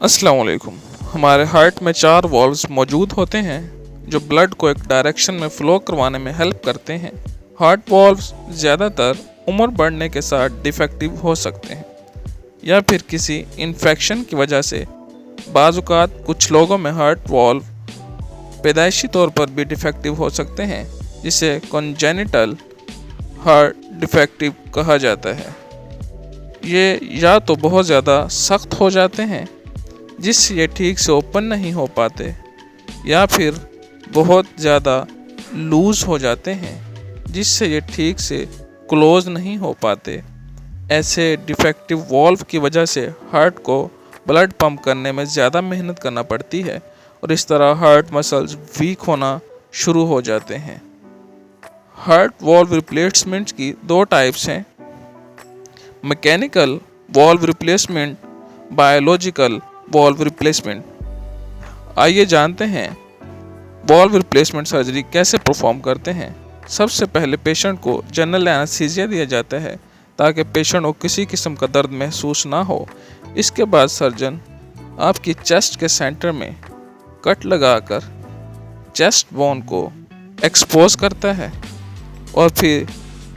अस्सलाम वालेकुम। हमारे हार्ट में 4 वॉल्व्स मौजूद होते हैं जो ब्लड को एक डायरेक्शन में फ़्लो करवाने में हेल्प करते हैं। हार्ट वॉल्व्स ज़्यादातर उम्र बढ़ने के साथ डिफेक्टिव हो सकते हैं या फिर किसी इन्फेक्शन की वजह से। बाज़-औक़ात कुछ लोगों में हार्ट वॉल्व पैदाइशी तौर पर भी डिफेक्टिव हो सकते हैं, जिसे कॉन्जेनिटल हार्ट डिफेक्टिव कहा जाता है। ये या तो बहुत ज़्यादा सख्त हो जाते हैं जिससे ये ठीक से ओपन नहीं हो पाते, या फिर बहुत ज़्यादा लूज़ हो जाते हैं जिससे ये ठीक से क्लोज़ नहीं हो पाते। ऐसे डिफेक्टिव वॉल्व की वजह से हार्ट को ब्लड पंप करने में ज़्यादा मेहनत करना पड़ती है और इस तरह हार्ट मसल्स वीक होना शुरू हो जाते हैं। हार्ट वॉल्व रिप्लेसमेंट की 2 टाइप्स हैं, mechanical valve replacement, biological valve replacement. आइए जानते हैं वॉल्व रिप्लेसमेंट सर्जरी कैसे परफॉर्म करते हैं। सबसे पहले पेशेंट को जनरल एनेस्थीसिया दिया जाता है ताकि पेशेंट को किसी किस्म का दर्द महसूस ना हो। इसके बाद सर्जन आपकी चेस्ट के सेंटर में कट लगाकर चेस्ट बोन को एक्सपोज करता है और फिर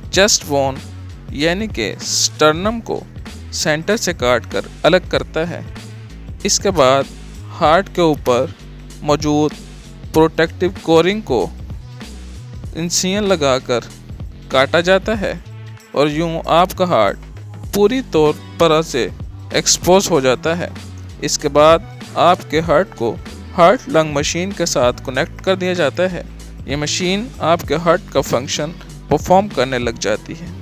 चेस्ट बोन यानी कि स्टर्नम को सेंटर से काट कर अलग करता है। इसके बाद हार्ट के ऊपर मौजूद प्रोटेक्टिव कोरिंग को इंसिजन लगाकर काटा जाता है और यूं आपका हार्ट पूरी तौर पर से एक्सपोज हो जाता है। इसके बाद आपके हार्ट को हार्ट लंग मशीन के साथ कनेक्ट कर दिया जाता है। ये मशीन आपके हार्ट का फंक्शन परफॉर्म करने लग जाती है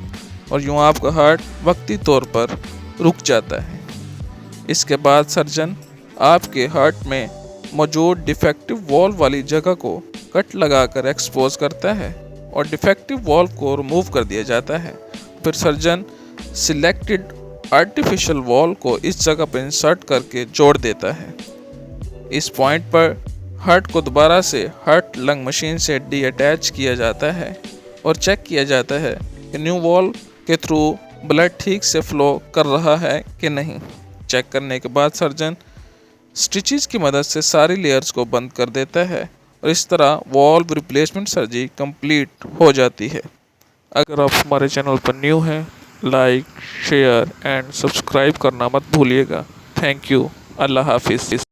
और यूं आपका हार्ट वक्ती तौर पर रुक जाता है। इसके बाद सर्जन आपके हार्ट में मौजूद डिफेक्टिव वॉल्व वाली जगह को कट लगाकर एक्सपोज करता है और डिफेक्टिव वॉल्व को रिमूव कर दिया जाता है। फिर सर्जन सिलेक्टेड आर्टिफिशियल वॉल्व को इस जगह पर इंसर्ट करके जोड़ देता है। इस पॉइंट पर हार्ट को दोबारा से हार्ट लंग मशीन से डी-अटैच किया जाता है और चेक किया जाता है कि न्यू वॉल्व के थ्रू ब्लड ठीक से फ्लो कर रहा है कि नहीं। चेक करने के बाद सर्जन स्टिचेस की मदद से सारी लेयर्स को बंद कर देता है और इस तरह वॉल्व रिप्लेसमेंट सर्जरी कंप्लीट हो जाती है। अगर आप हमारे चैनल पर न्यू हैं, लाइक, शेयर एंड सब्सक्राइब करना मत भूलिएगा। Thank you. अल्लाह हाफिज़।